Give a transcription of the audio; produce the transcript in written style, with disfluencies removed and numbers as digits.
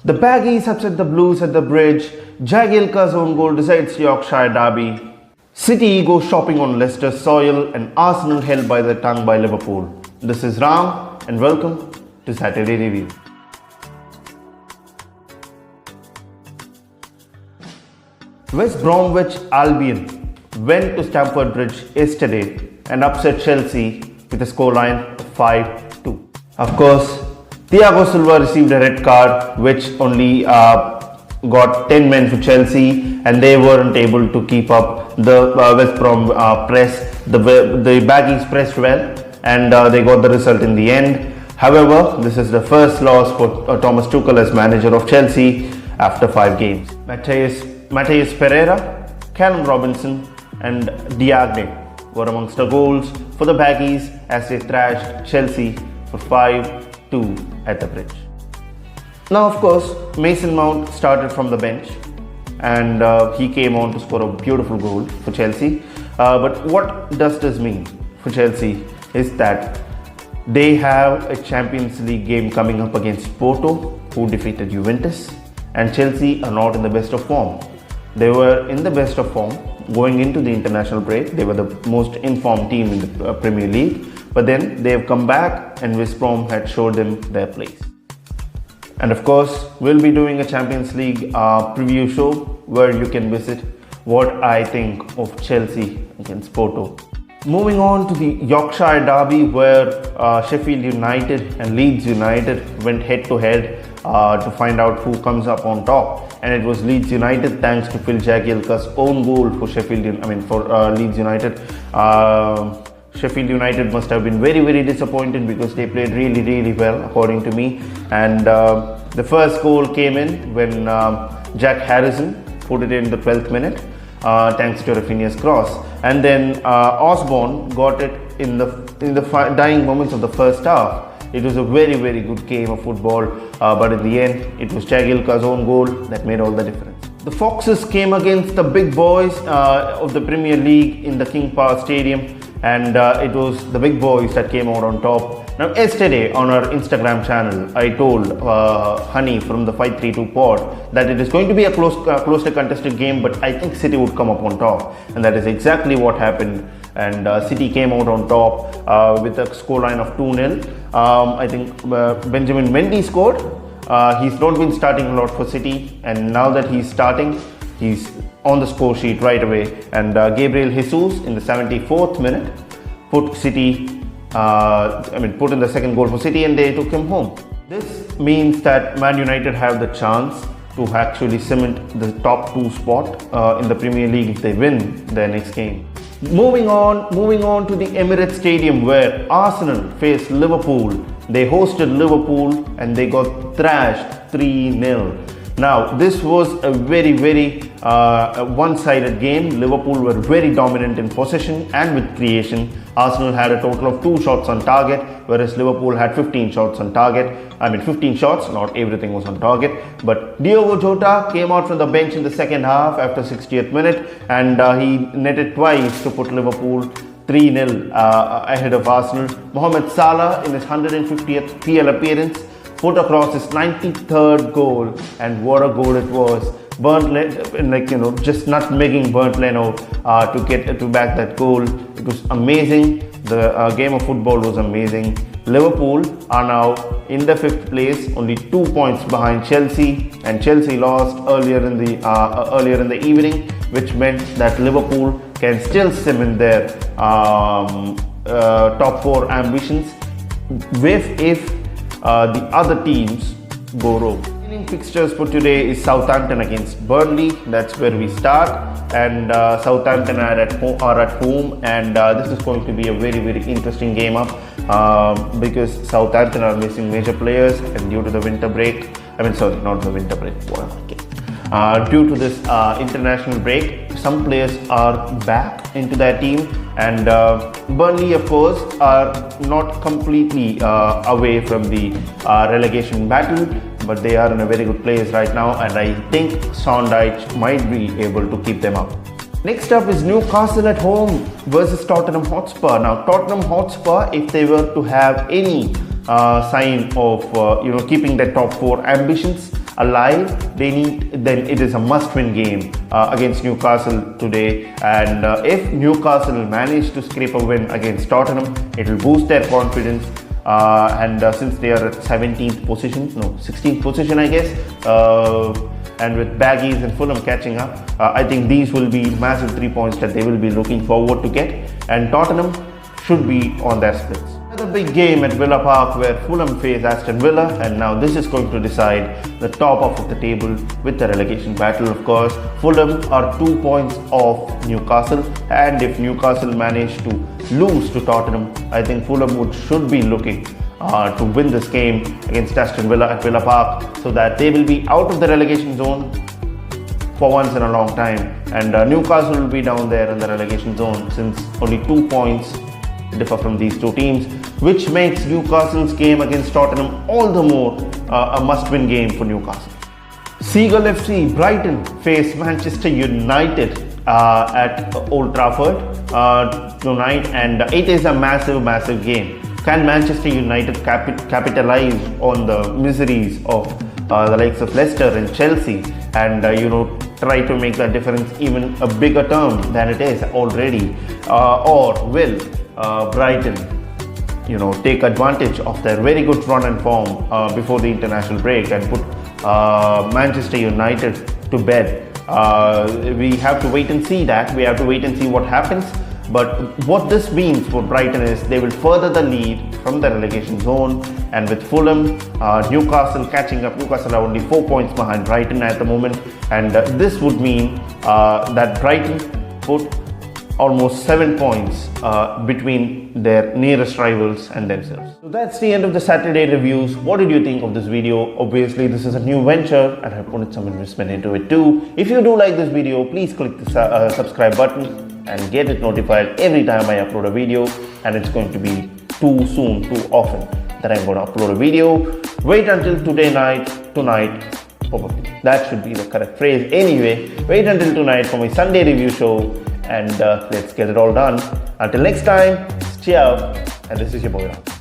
The Baggies upset the Blues at the Bridge. Jagielka's own goal decides Yorkshire derby. City goes shopping on Leicester's soil, and Arsenal held by the tongue by Liverpool. This is Ram, and welcome to Saturday Review. West Bromwich Albion went to Stamford Bridge yesterday and upset Chelsea with a scoreline of 5-2. Of course, Thiago Silva received a red card, which only got 10 men for Chelsea, and they weren't able to keep up the West Brom press. The Baggies pressed well, and they got the result in the end. However, this is the first loss for Thomas Tuchel as manager of Chelsea after 5 games. Matheus Pereira, Callum Robinson and Diagne were amongst the goals for the Baggies as they thrashed Chelsea for 5-2 at the Bridge. Now, of course, Mason Mount started from the bench, and he came on to score a beautiful goal for Chelsea. But what does this mean for Chelsea is that they have a Champions League game coming up against Porto, who defeated Juventus, and Chelsea are not in the best of form. They were in the best of form going into the international break. They were the most informed team in the Premier League, but then they have come back and West Brom had showed them their place. And of course, we'll be doing a Champions League preview show where you can visit what I think of Chelsea against Porto. Moving on to the Yorkshire derby, where Sheffield United and Leeds United went head to head to find out who comes up on top. And it was Leeds United, thanks to Phil Jagielka's own goal for Leeds United. Sheffield United must have been very, very disappointed because they played really, really well, according to me. And the first goal came in when Jack Harrison put it in the 12th minute, thanks to Rafinha's cross. And then Osborne got it in the dying moments of the first half. It was a very, very good game of football, but in the end, it was Jagielka's own goal that made all the difference. The Foxes came against the big boys of the Premier League in the King Power Stadium, and it was the big boys that came out on top. Now, yesterday on our Instagram channel, I told Honey from the 532 pod that it is going to be a closely contested game, but I think City would come up on top, and that is exactly what happened. And City came out on top with a scoreline of 2-0. I think Benjamin Mendy scored. He's not been starting a lot for City, and now that he's starting, he's on the score sheet right away. And Gabriel Jesus in the 74th minute put in the second goal for City, and they took him home. This means that Man United have the chance to actually cement the top 2 spot in the Premier League if they win their next game. Moving on to the Emirates Stadium, where Arsenal faced Liverpool. They hosted Liverpool and they got thrashed 3-0. Now, this was a very, very one-sided game. Liverpool were very dominant in possession and with creation. Arsenal had a total of 2 shots on target, whereas Liverpool had 15 shots on target. 15 shots, not everything was on target. But Diogo Jota came out from the bench in the second half after 60th minute, and he netted twice to put Liverpool 3-0 ahead of Arsenal. Mohamed Salah, in his 150th PL appearance, put across his 93rd goal, and what a goal it was. Just nutmegging Bernd Leno to back that goal. It was amazing. The game of football was amazing. Liverpool are now in the 5th place, only 2 points behind Chelsea, and Chelsea lost earlier in the evening, which meant that Liverpool can still cement their top 4 ambitions if the other teams go rogue. Remaining fixtures for today is Southampton against Burnley. That's where we start, and Southampton are at home, and this is going to be a very, very interesting game up because Southampton are missing major players, and due to the winter break, due to this international break, some players are back into their team, and Burnley, of course, are not completely away from the relegation battle, but they are in a very good place right now, and I think Sondage might be able to keep them up. Next up is Newcastle at home versus Tottenham Hotspur. Now, Tottenham Hotspur, if they were to have any sign of keeping their top 4 ambitions, alive, then it is a must-win game against Newcastle today. And if Newcastle manage to scrape a win against Tottenham, it will boost their confidence. Since they are at 16th position, I guess, and with Baggies and Fulham catching up, I think these will be massive 3 points that they will be looking forward to get, and Tottenham should be on their splits. Another big game at Villa Park where Fulham face Aston Villa, and now this is going to decide the top of the table with the relegation battle. Of course, Fulham are 2 points off Newcastle, and if Newcastle manage to lose to Tottenham, I think Fulham should be looking to win this game against Aston Villa at Villa Park, so that they will be out of the relegation zone for once in a long time, and Newcastle will be down there in the relegation zone, since only 2 points differ from these two teams, which makes Newcastle's game against Tottenham all the more a must-win game for Newcastle. Seagull FC Brighton face Manchester United at Old Trafford tonight, and it is a massive game. Can Manchester United capitalize on the miseries of the likes of Leicester and Chelsea, and try to make that difference even a bigger term than it is already, or will Brighton take advantage of their very good run and form before the international break and put Manchester United to bed? We have to wait and see that. We have to wait and see what happens. But what this means for Brighton is they will further the lead from the relegation zone, and with Fulham, Newcastle catching up. Newcastle are only 4 points behind Brighton at the moment, and this would mean that Brighton put almost 7 points between their nearest rivals and themselves. So that's the end of the Saturday reviews. What did you think of this video? Obviously, this is a new venture and I put some investment into it too. If you do like this video, please click the subscribe button and get it notified every time I upload a video. And it's going to be too often that I'm going to upload a video. Wait until tonight, probably. That should be the correct phrase. Anyway, wait until tonight for my Sunday review show, and let's get it all done. Until next time, stay out, and this is your boy Ram.